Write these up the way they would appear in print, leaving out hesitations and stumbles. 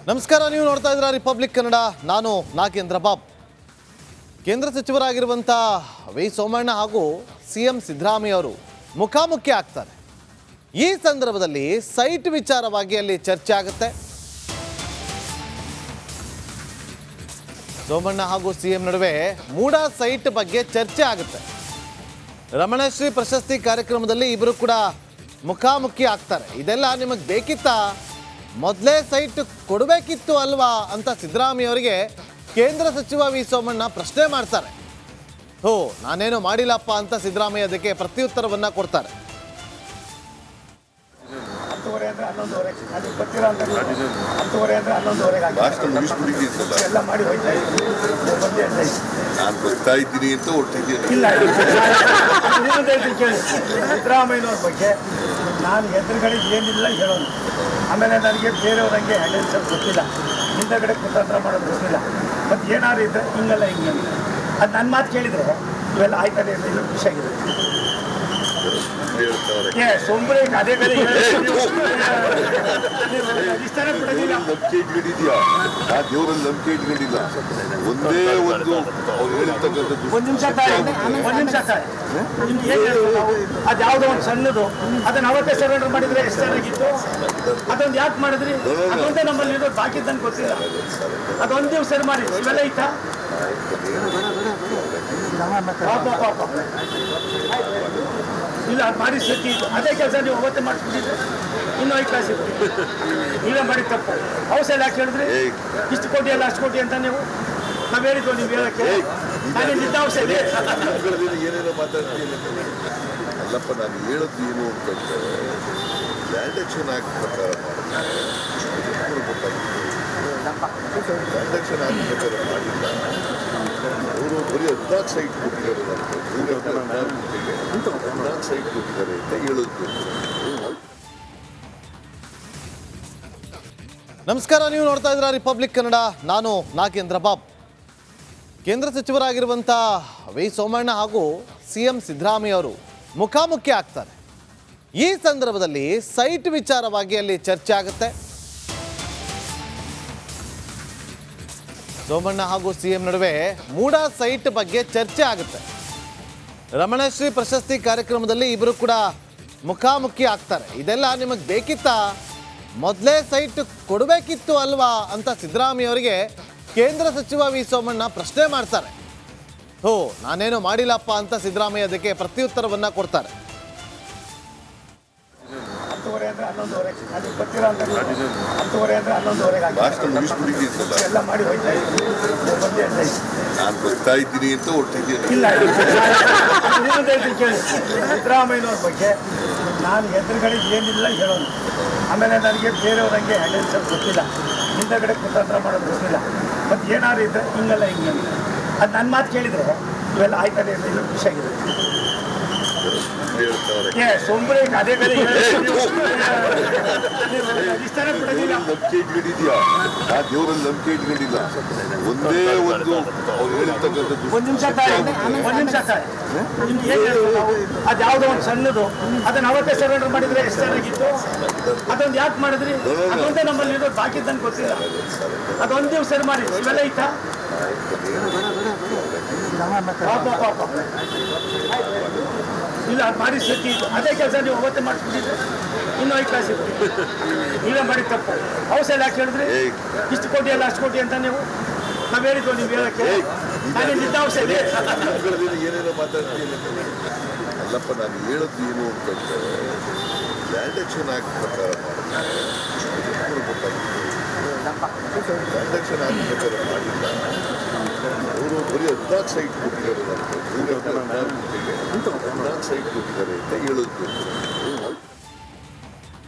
ನಮಸ್ಕಾರ, ನೀವು ನೋಡ್ತಾ ಇದ್ದೀರಾ ರಿಪಬ್ಲಿಕ್ ಕನ್ನಡ. ನಾನು ನಾಗೇಂದ್ರ ಬಾಬು. ಕೇಂದ್ರ ಸಚಿವರಾಗಿರುವಂಥ ವಿ ಸೋಮಣ್ಣ ಹಾಗೂ ಸಿಎಂ ಸಿದ್ದರಾಮಯ್ಯ ಅವರು ಮುಖಾಮುಖಿ ಆಗ್ತಾರೆ. ಈ ಸಂದರ್ಭದಲ್ಲಿ ಸೈಟ್ ವಿಚಾರವಾಗಿ ಅಲ್ಲಿ ಚರ್ಚೆ ಆಗುತ್ತೆ. ಸೋಮಣ್ಣ ಹಾಗೂ ಸಿಎಂ ನಡುವೆ ಮೂಡ ಸೈಟ್ ಬಗ್ಗೆ ಚರ್ಚೆ ಆಗುತ್ತೆ. ರಮಣಶ್ರೀ ಪ್ರಶಸ್ತಿ ಕಾರ್ಯಕ್ರಮದಲ್ಲಿ ಇಬ್ಬರು ಕೂಡ ಮುಖಾಮುಖಿ ಆಗ್ತಾರೆ. ಇದೆಲ್ಲ ನಿಮಗೆ ಬೇಕಿತ್ತಾ? ಮೊದಲೇ ಸೈಟ್ ಕೊಡಬೇಕಿತ್ತು ಅಲ್ವಾ ಅಂತ ಸಿದ್ದರಾಮಯ್ಯ ಅವರಿಗೆ ಕೇಂದ್ರ ಸಚಿವ ವಿ ಸೋಮಣ್ಣ ಪ್ರಶ್ನೆ ಮಾಡ್ತಾರೆ. ನಾನೇನು ಮಾಡಿಲ್ಲಪ್ಪ ಅಂತ ಸಿದ್ದರಾಮಯ್ಯ ಅದಕ್ಕೆ ಪ್ರತ್ಯುತ್ತರವನ್ನ ಕೊಡ್ತಾರೆ. ಸಿದ್ದರಾಮಯ್ಯನವ್ರ ಬಗ್ಗೆ ನಾನು ಎದುರುಗಡೆ ಏನಿಲ್ಲ ಹೇಳೋದು. ಆಮೇಲೆ ನನಗೆ ಬೇರೆಯವ್ರಂಗೆ ಹ್ಯಾಂಡಲ್ಸ್ ಗೊತ್ತಿಲ್ಲ, ಹಿಂದಗಡೆ ಕುತಂತ್ರ ಮಾಡೋದು ಗೊತ್ತಿಲ್ಲ. ಮತ್ತು ಏನಾದ್ರು ಇದ್ದರೆ ಹಿಂಗಲ್ಲ ಅದು ನನ್ನ ಮಾತು ಕೇಳಿದರೆ ಇವೆಲ್ಲ ಆಯ್ತದೆ ಇದು ಖುಷಿ ಆಗಿದೆ. ಸೊಂಬರೆ ಅದೇ ಬೇರೆ ಇಷ್ಟನೇ ಬಿಡೋದಿಲ್ಲ. ಒಂದು ನಿಮಿಷ ಅದು ಯಾವುದೋ ಒಂದು ಸಣ್ಣದು ಅದನ್ನು ಅವತ್ತೇ ಸರೆಂಡರ್ ಮಾಡಿದ್ರೆ ಎಷ್ಟು ಚೆನ್ನಾಗಿತ್ತು. ಅದೊಂದು ಯಾಕೆ ಮಾಡಿದ್ರಿ? ಅದೊಂದೇ ನಮ್ಮಲ್ಲಿ ಇರೋದು, ಬಾಕಿದ್ದು ನನಗೆ ಗೊತ್ತಿಲ್ಲ. ಅದೊಂದು ದಿವಸ ಸರಿ ಮಾಡಿ ಇವೆಲ್ಲ ಐತಾ? ಇಲ್ಲ, ಅದು ಮಾಡಿ ಸತಿ ಅದೇ ಕೆಲಸ ನೀವು ಅವತ್ತೇ ಮಾಡಿಸ್ಬಿಟ್ಟಿದ್ರೆ ಇನ್ನೂ 5 ಕ್ಲಾಸ್ ಇತ್ತು. ನೀವೇ ಮಾಡಿ ತಪ್ಪು. ಔಷಧ ಯಾಕೆ ಹೇಳಿದ್ರಿ? ಇಷ್ಟು ಕೋಟಿ ಅಲ್ಲ ಅಷ್ಟು ಕೋಟಿ ಅಂತ ನೀವು ನಾವು ಹೇಳಿದ್ವು. ನೀವು ಹೇಳಕ್ಕೆ ನಾನು ನಿದ್ದ ಔಷಧ ಏನೇನೋ ಮಾತಾಡ್ತೀನಿ ಅಲ್ಲಪ್ಪ. ನಾನು ಹೇಳೋದು ಏನು ಅಂತಂದ್ರೆ ಲ್ಯಾಂಡ್ ಆಕ್ಷನ್ ಆಕ್ಟ್ ಪ್ರಕಾರ ಲ್ಯಾಂಡ್ ಆಕ್ಷನ್ ಆಕ್ಟ್ ಪ್ರಕಾರ ಮಾಡಿಲ್ಲ. ಅವರು ಬರೀ 14 ಸೈಟ್ ಕೊಟ್ಟಿದ್ದಾರೆ. 14 ಸೈಟ್ ಕೊಟ್ಟಿದ್ದಾರೆ ಅಂತ ಹೇಳೋದು. ನಮಸ್ಕಾರ, ನೀವು ನೋಡ್ತಾ ಇದ್ದೀರಾ ರಿಪಬ್ಲಿಕ್ ಕನ್ನಡ. ನಾನು ನಾಗೇಂದ್ರ ಬಾಬು. ಕೇಂದ್ರ ಸಚಿವರಾಗಿರುವಂಥ ವಿ ಸೋಮಣ್ಣ ಹಾಗೂ ಸಿಎಂ ಸಿದ್ದರಾಮಯ್ಯ ಅವರು ಮುಖಾಮುಖಿ ಆಗ್ತಾರೆ. ಈ ಸಂದರ್ಭದಲ್ಲಿ ಸೈಟ್ ವಿಚಾರವಾಗಿ ಅಲ್ಲಿ ಚರ್ಚೆ ಆಗುತ್ತೆ. ಸೋಮಣ್ಣ ಹಾಗೂ ಸಿಎಂ ನಡುವೆ ಮೂಡ ಸೈಟ್ ಬಗ್ಗೆ ಚರ್ಚೆ ಆಗುತ್ತೆ. ರಮಣಶ್ರೀ ಪ್ರಶಸ್ತಿ ಕಾರ್ಯಕ್ರಮದಲ್ಲಿ ಇಬ್ಬರು ಕೂಡ ಮುಖಾಮುಖಿ ಆಗ್ತಾರೆ. ಇದೆಲ್ಲ ನಿಮಗೆ ಬೇಕಿತ್ತಾ? ಮೊದಲೇ ಸೈಟ್ ಕೊಡಬೇಕಿತ್ತು ಅಲ್ವಾ ಅಂತ ಸಿದ್ದರಾಮಯ್ಯ ಅವರಿಗೆ ಕೇಂದ್ರ ಸಚಿವ ವಿ ಸೋಮಣ್ಣ ಪ್ರಶ್ನೆ ಮಾಡ್ತಾರೆ. ನಾನೇನು ಮಾಡಿಲ್ಲಪ್ಪ ಅಂತ ಸಿದ್ದರಾಮಯ್ಯ ಅದಕ್ಕೆ ಪ್ರತ್ಯುತ್ತರವನ್ನ ಕೊಡ್ತಾರೆ. ಎಲ್ಲ ಮಾಡಿ ನಾನು ಬರ್ತಾ ಇದ್ದೀನಿ ಅಂತ ಒಟ್ಟಿಗೆ ಇಲ್ಲ. ಕೇಳಿ, ಸಿದ್ದರಾಮಯ್ಯನವ್ರ ಬಗ್ಗೆ ನಾನು ಎದುರುಗಡೆ ಏನಿಲ್ಲ ಹೇಳೋದು. ಆಮೇಲೆ ನನಗೆ ಬೇರೆಯವ್ರಂಗೆ ಹ್ಯಾಂಡಲ್ಸ್ ಗೊತ್ತಿಲ್ಲ, ಹಿಂದಗಡೆ ಕುತಂತ್ರ ಮಾಡೋದು ಗೊತ್ತಿಲ್ಲ. ಮತ್ತು ಏನಾದ್ರು ಇದ್ದರೆ ಹಿಂಗಲ್ಲ ಅದು ನನ್ನ ಮಾತು ಕೇಳಿದರೆ ಇವೆಲ್ಲ ಆಯ್ತದೆ ಇದು ಖುಷಿ ಆಗಿದೆ. ಸೊಂಬರೆ ಅದೇ ಬೇರೆ ಇಷ್ಟನೇ ಬಿಡೋದಿಲ್ಲ. ನಂಬಿಕೆ ಇಟ್ಕೊಂಡಿದ್ಯಾ? ಆ ದೇವರಲ್ಲಿ ನಂಬಿಕೆ ಇಟ್ಕೊಂಡಿಲ್ಲ. ಒಂದೇ ಒಂದು ಅವ್ರು ಹೇಳಿರ್ತಕ್ಕಂಥದ್ದು. ಒಂದು ನಿಮಿಷ ಅದು ಯಾವುದೋ ಒಂದು ಸಣ್ಣದು ಅದನ್ನು ಅವತ್ತೇ ಸರೆಂಡರ್ ಮಾಡಿದ್ರೆ ಎಷ್ಟು ಚೆನ್ನಾಗಿತ್ತು. ಅದೊಂದು ಯಾಕೆ ಮಾಡಿದ್ರಿ? ಅದೊಂದೇ ನಮ್ಮಲ್ಲಿ ಇರೋದು, ಬಾಕಿದ್ದು ನನಗೆ ಗೊತ್ತಿಲ್ಲ. ಅದೊಂದು ದಿವಸ ಸರಿ ಮಾಡಿ ಇವೆಲ್ಲ ಐತಾ? ಇಲ್ಲ, ಅದು ಮಾಡಿ ಸತಿ ಅದೇ ಕೆಲಸ ನೀವು ಅವತ್ತೇ ಮಾಡಿಸ್ಬಿಟ್ಟಿದ್ರೆ ಇನ್ನೂ 5 ಕ್ಲಾಸ್ ಇತ್ತು. ನೀವೇ ಮಾಡಿ ತಪ್ಪು. ಔಷಧ ಯಾಕೆ ಹೇಳಿದ್ರಿ? ಇಷ್ಟು ಕೋಟಿ ಅಲ್ಲ ಅಷ್ಟು ಕೋಟಿ ಅಂತ ನೀವು ನಾವು ಹೇಳಿದ್ವು. ನೀವು ಹೇಳಕ್ಕೆ ನಾನು ನಿದ್ದ ಔಷಧ ಏನೇನೋ ಮಾತಾಡ್ತೀನಿ ಅಲ್ಲಪ್ಪ. ನಾನು ಹೇಳೋದು ಏನು ಅಂತಂದ್ರೆ ಲ್ಯಾಂಡ್ ಆಕ್ಷನ್ ಆಕ್ಟ್ ಪ್ರಕಾರ ಲ್ಯಾಂಡ್ ಆಕ್ಷನ್ ಆಕ್ಟ್ ಪ್ರಕಾರ ಮಾಡಿಲ್ಲ. ಅವರು ಬರೀ 14 ಸೈಟ್ ಕೊಟ್ಟಿದ್ದಾರೆ. 14 ಸೈಟ್ ಕೊಟ್ಟಿದ್ದಾರೆ ಅಂತ ಹೇಳೋದು.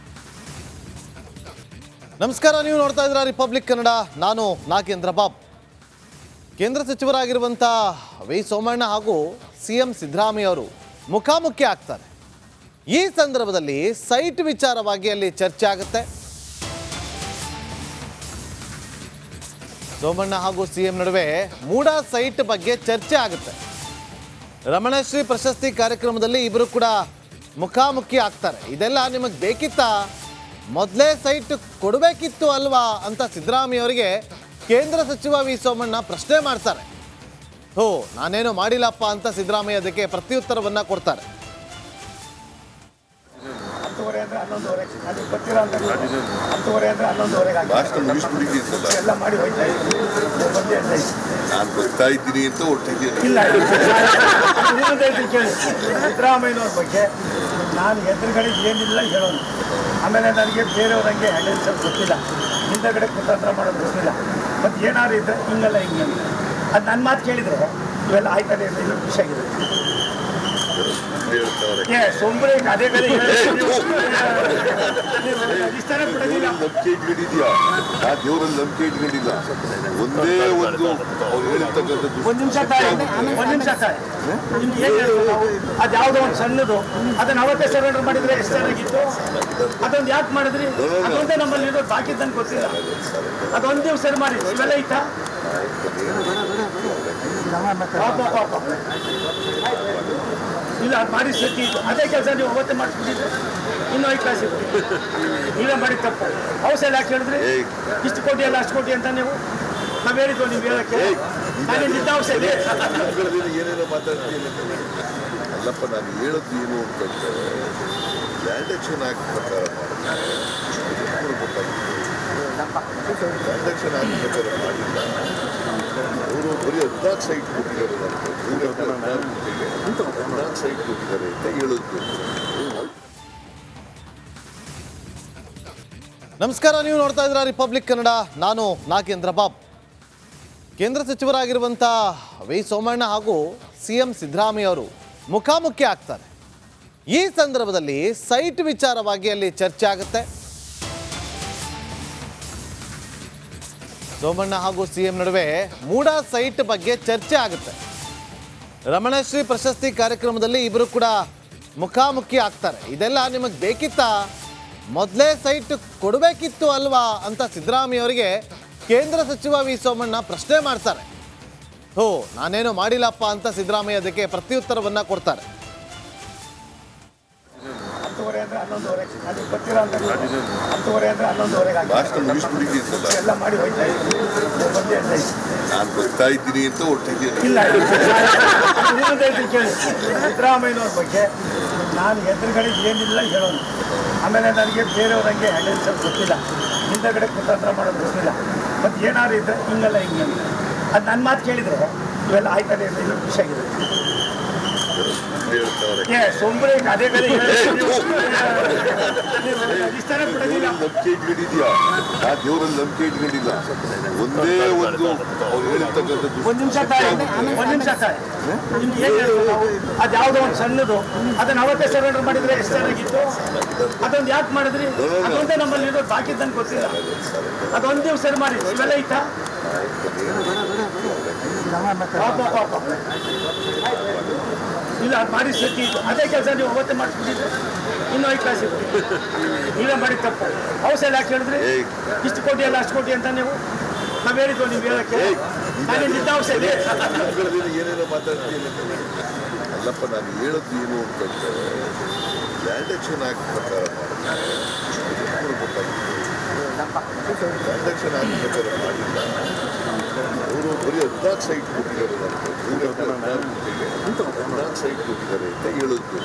ನಮಸ್ಕಾರ, ನೀವು ನೋಡ್ತಾ ಇದ್ದೀರಾ ರಿಪಬ್ಲಿಕ್ ಕನ್ನಡ. ನಾನು ನಾಗೇಂದ್ರ ಬಾಬು. ಕೇಂದ್ರ ಸಚಿವರಾಗಿರುವಂಥ ವಿ ಸೋಮಣ್ಣ ಹಾಗೂ ಸಿಎಂ ಸಿದ್ದರಾಮಯ್ಯ ಅವರು ಮುಖಾಮುಖಿ ಆಗ್ತಾರೆ. ಈ ಸಂದರ್ಭದಲ್ಲಿ ಸೈಟ್ ವಿಚಾರವಾಗಿ ಅಲ್ಲಿ ಚರ್ಚೆ ಆಗುತ್ತೆ. ಸೋಮಣ್ಣ ಹಾಗೂ ಸಿಎಂ ನಡುವೆ ಮೂಡ ಸೈಟ್ ಬಗ್ಗೆ ಚರ್ಚೆ ಆಗುತ್ತೆ. ರಮಣಶ್ರೀ ಪ್ರಶಸ್ತಿ ಕಾರ್ಯಕ್ರಮದಲ್ಲಿ ಇಬ್ಬರು ಕೂಡ ಮುಖಾಮುಖಿ ಆಗ್ತಾರೆ. ಇದೆಲ್ಲ ನಿಮಗೆ ಬೇಕಿತ್ತಾ? ಮೊದಲೇ ಸೈಟ್ ಕೊಡಬೇಕಿತ್ತು ಅಲ್ವಾ ಅಂತ ಸಿದ್ದರಾಮಯ್ಯ ಅವರಿಗೆ ಕೇಂದ್ರ ಸಚಿವ ವಿ ಸೋಮಣ್ಣ ಪ್ರಶ್ನೆ ಮಾಡ್ತಾರೆ. ನಾನೇನು ಮಾಡಿಲ್ಲಪ್ಪ ಅಂತ ಸಿದ್ದರಾಮಯ್ಯ ಅದಕ್ಕೆ ಪ್ರತ್ಯುತ್ತರವನ್ನ ಕೊಡ್ತಾರೆ. 10:30 ಅಂದ್ರೆ 11:30 ಅದು ಗೊತ್ತಿರೋ ಅಂತ 10:30 ಅಂದ್ರೆ 11:30 ಲಾಸ್ಟ್ ಮುಗಿಸ್ಬಿಟ್ಟಿದ್ದೀನಲ್ಲ, ಎಲ್ಲ ಮಾಡಿ ಹೋಯ್ತಾ ಇದ್ದೀನಿ. ಬಂದೆ ಅಂತ ಇದ್ದೀನಿ. ನಾನು ಬರ್ತಾ ಇದ್ದೀನಿ ಅಂತ ಒಟ್ಟಿದ್ದೀನಿ. ಇಲ್ಲ ಇನ್ನೊಂದು ಹೇಳ್ತೀನಿ ಕೇಳಿ. ಸಿದ್ದರಾಮಯ್ಯನವ್ರ ಬಗ್ಗೆ ನಾನು ಎದುರುಗಡೆ ಏನಿಲ್ಲ ಹೇಳೋನು. ಆಮೇಲೆ ನನಗೆ ಬೇರೆಯವ್ರಂಗೆ ಹ್ಯಾಂಡಲ್ಸ್ ಗೊತ್ತಿಲ್ಲ, ಹಿಂದಗಡೆ ಕುತಂತ್ರ ಮಾಡೋದು ಗೊತ್ತಿಲ್ಲ. ಮತ್ತು ಏನಾದ್ರು ಇದ್ದರೆ ಹಿಂಗಲ್ಲ ಅದು ನನ್ನ ಮಾತು ಕೇಳಿದರೆ ಇವೆಲ್ಲ ಆಯ್ತದೆ ಅಂತ ಇದು ಖುಷಿ ಆಗಿದೆ. ಸೊಂಬರೆ ಅದೇ ಬೇರೆ ಅಧಿಷ್ಠಾನ ಬಿಡೋದಿಲ್ಲ. ನಂಬಿಕೆ ಇಟ್ಕೊಂಡಿದ್ಯಾ? ಆ ದೇವರಲ್ಲಿ ನಂಬಿಕೆ ಇಟ್ಕೊಂಡಿಲ್ಲ. ಒಂದೇ ಒಂದು ಅವ್ರು ಹೇಳಿರ್ತಕ್ಕಂಥದ್ದು. ಒಂದು ನಿಮಿಷ ನಿಮ್ಗೆ ಏನು ಹೇಳ್ತೀವಿ ನಾವು? ಅದು ಯಾವುದೋ ಒಂದು ಸಣ್ಣದು ಅದನ್ನು ಅವತ್ತೇ ಸರೆಂಡರ್ ಮಾಡಿದರೆ ಎಷ್ಟು ಚೆನ್ನಾಗಿತ್ತು. ಅದೊಂದು ಯಾಕೆ ಮಾಡಿದ್ರಿ? ಅದೊಂದೇ ನಮ್ಮಲ್ಲಿ ಇರೋದು, ಬಾಕಿ ನನಗೆ ಗೊತ್ತಿಲ್ಲ. ಅದೊಂದು ದಿವಸ ಸರಿ ಮಾಡಿ ಇವೆಲ್ಲ ಐತಾ? ಪಾಪ ಇಲ್ಲ ಅದು ಮಾಡಿ ಸತಿ ಅದೇ ಕೆಲಸ ನೀವು ಅವತ್ತೇ ಮಾಡಿಸ್ಬಿಟ್ಟಿದ್ರೆ ಇನ್ನೂ 5 ಕ್ಲಾಸ್ ಇರ್ತೀವಿ. ನೀವೇ ಮಾಡಿ ತಪ್ಪು. ಔಷಧ ಯಾಕೆ ಹೇಳಿದ್ರಿ? ಇಷ್ಟು ಕೋಟಿ ಅಲ್ಲ ಅಷ್ಟು ಕೋಟಿ ಅಂತ ನೀವು ನಾವು ಹೇಳಿದ್ವು. ನೀವು ಹೇಳಕ್ಕೆ ನಾನು ನಿದ್ದ ಔಷಧ ಏನೇನೋ ಮಾತಾಡ್ತೀನಿ. ಅಲ್ಲಪ್ಪ, ನಾನು ಹೇಳೋದು ಏನು ಅಂತಂದ್ರೆ ಲ್ಯಾಂಡ್ ಆಕ್ಷನ್ ಆಕ್ಟ್ ಪ್ರಕಾರ ಲ್ಯಾಂಡ್ ಆಕ್ಷನ್ ಆಕ್ಟ್ ಪ್ರಕಾರ ಮಾಡಿಲ್ಲ. ಅವರು ಬರೀ 14 ಸೈಟ್ ಕೊಟ್ಟಿದ್ದಾರೆ. 14 ಸೈಟ್ ಕೊಟ್ಟಿದ್ದಾರೆ ಅಂತ ಹೇಳೋದು. ನಮಸ್ಕಾರ, ನೀವು ನೋಡ್ತಾ ಇದ್ದೀರಾ ರಿಪಬ್ಲಿಕ್ ಕನ್ನಡ. ನಾನು ನಾಗೇಂದ್ರ ಬಾಬು. ಕೇಂದ್ರ ಸಚಿವರಾಗಿರುವಂಥ ವಿ ಸೋಮಣ್ಣ ಹಾಗೂ CM ಸಿದ್ದರಾಮಯ್ಯ ಅವರು ಮುಖಾಮುಖಿ ಆಗ್ತಾರೆ. ಈ ಸಂದರ್ಭದಲ್ಲಿ ಸೈಟ್ ವಿಚಾರವಾಗಿ ಅಲ್ಲಿ ಚರ್ಚೆ ಆಗುತ್ತೆ. ಸೋಮಣ್ಣ ಹಾಗೂ CM ನಡುವೆ ಮೂಡ ಸೈಟ್ ಬಗ್ಗೆ ಚರ್ಚೆ ಆಗುತ್ತೆ. ರಮಣಶ್ರೀ ಪ್ರಶಸ್ತಿ ಕಾರ್ಯಕ್ರಮದಲ್ಲಿ ಇಬ್ಬರು ಕೂಡ ಮುಖಾಮುಖಿ ಆಗ್ತಾರೆ. ಇದೆಲ್ಲ ನಿಮಗೆ ಬೇಕಿತ್ತಾ? ಮೊದಲೇ ಸೈಟ್ ಕೊಡಬೇಕಿತ್ತು ಅಲ್ವಾ ಅಂತ ಸಿದ್ದರಾಮಯ್ಯ ಅವರಿಗೆ ಕೇಂದ್ರ ಸಚಿವ ವಿ ಸೋಮಣ್ಣ ಪ್ರಶ್ನೆ ಮಾಡ್ತಾರೆ. ನಾನೇನು ಮಾಡಿಲ್ಲಪ್ಪ ಅಂತ ಸಿದ್ದರಾಮಯ್ಯ ಅದಕ್ಕೆ ಪ್ರತ್ಯುತ್ತರವನ್ನ ಕೊಡ್ತಾರೆ. 10:30 ಅಂದ್ರೆ 11:30 ಅದು ಗೊತ್ತಿರೋ ಅಂತ 10:30 ಅಂದ್ರೆ 11:30 ಲಾಸ್ಟ್ ಮುಗಿಸ್ಬಿಟ್ಟಿದ್ದೀನಲ್ಲ, ಎಲ್ಲ ಮಾಡಿ ಹೋಯ್ತಾ ಇದ್ದೀನಿ. ಬಂದೆ ಅಂತ ಇದ್ದೀನಿ. ನಾನು ಬರ್ತಾ ಇದ್ದೀನಿ ಅಂತ ಒಟ್ಟಿದ್ದೀನಿ. ಇಲ್ಲ ಇನ್ನೊಂದು ಹೇಳ್ತೀನಿ ಕೇಳಿ. ಸಿದ್ದರಾಮಯ್ಯನವ್ರ ಬಗ್ಗೆ ನಾನು ಎದುರುಗಡೆ ಏನಿಲ್ಲ ಹೇಳೋನು. ಆಮೇಲೆ ನನಗೆ ಬೇರೆಯವ್ರಂಗೆ ಹ್ಯಾಂಡಲ್ಸ್ ಗೊತ್ತಿಲ್ಲ, ಹಿಂದಗಡೆ ಕುತಂತ್ರ ಮಾಡೋದು ಗೊತ್ತಿಲ್ಲ. ಮತ್ತು ಏನಾದ್ರು ಇದ್ದರೆ ಹಿಂಗಲ್ಲ ಅದು ನನ್ನ ಮಾತು ಕೇಳಿದರೆ ಇವೆಲ್ಲ ಆಯ್ತದೆ ಅಂತ ಇದು ಖುಷಿ ಆಗಿದೆ. ಸೊಂಬರೆ ಅದೇ ಬೇರೆ ಅಧಿಷ್ಠಾನ ಬಿಡೋದಿಲ್ಲ. ನಂಬಿಕೆ ಇಟ್ಕೊಂಡಿದ್ಯಾ? ಆ ದೇವರಲ್ಲಿ ನಂಬಿಕೆ ಇಟ್ಕೊಂಡಿಲ್ಲ. ಒಂದೇ ಒಂದು ಅವ್ರು ಹೇಳಿರ್ತಕ್ಕಂಥದ್ದು. ಒಂದು ನಿಮಿಷ ನಿಮ್ಗೆ ಏನು ಹೇಳ್ತೀವಿ ನಾವು? ಅದು ಯಾವುದೋ ಒಂದು ಸಣ್ಣದು ಅದನ್ನು ಅವತ್ತೇ ಸರೆಂಡರ್ ಮಾಡಿದರೆ ಎಷ್ಟು ಚೆನ್ನಾಗಿತ್ತು. ಅದೊಂದು ಯಾಕೆ ಮಾಡಿದ್ರಿ? ಅದೊಂದೇ ನಮ್ಮಲ್ಲಿ ಇರೋದು, ಬಾಕಿ ನನಗೆ ಗೊತ್ತಿಲ್ಲ. ಅದೊಂದು ದಿವಸ ಸರಿ ಮಾಡಿ ಇವೆಲ್ಲ ಐತಾ? ಪಾಪ ಇಲ್ಲ ಅದು ಮಾಡಿ ಸತಿ ಅದೇ ಕೆಲಸ ನೀವು ಅವತ್ತೇ ಮಾಡಿಸ್ಬಿಟ್ಟಿದ್ರೆ ಇನ್ನೂ 5 ಕ್ಲಾಸ್ ಇರ್ತೀವಿ. ನೀವೇ ಮಾಡಿ ತಪ್ಪು. ಔಷಧ ಯಾಕೆ ಹೇಳಿದ್ರಿ? ಇಷ್ಟು ಕೋಟಿ ಅಲ್ಲ ಅಷ್ಟು ಕೋಟಿ ಅಂತ ನೀವು ನಾವು ಹೇಳಿದ್ವು. ನೀವು ಹೇಳಕ್ಕೆ ನಾನು ನಿದ್ದ ಔಷಧ ಏನೇನೋ ಮಾತಾಡ್ತೀನಿ. ಅಲ್ಲಪ್ಪ, ನಾನು ಹೇಳೋದು ಏನು ಅಂತಂದ್ರೆ ಲ್ಯಾಂಡ್ ಆಕ್ಷನ್ ಆಕ್ಟ್ ಪ್ರಕಾರ ಲ್ಯಾಂಡ್ ಆಕ್ಷನ್ ಆಕ್ಟ್ ಪ್ರಕಾರ ಮಾಡಿಲ್ಲ. ಅವರು ಬರೀ 14 ಸೈಟ್ ಕೊಟ್ಟಿದ್ದಾರೆ. 14 ಸೈಟ್ ಕೊಟ್ಟಿದ್ದಾರೆ ಅಂತ ಹೇಳೋದು.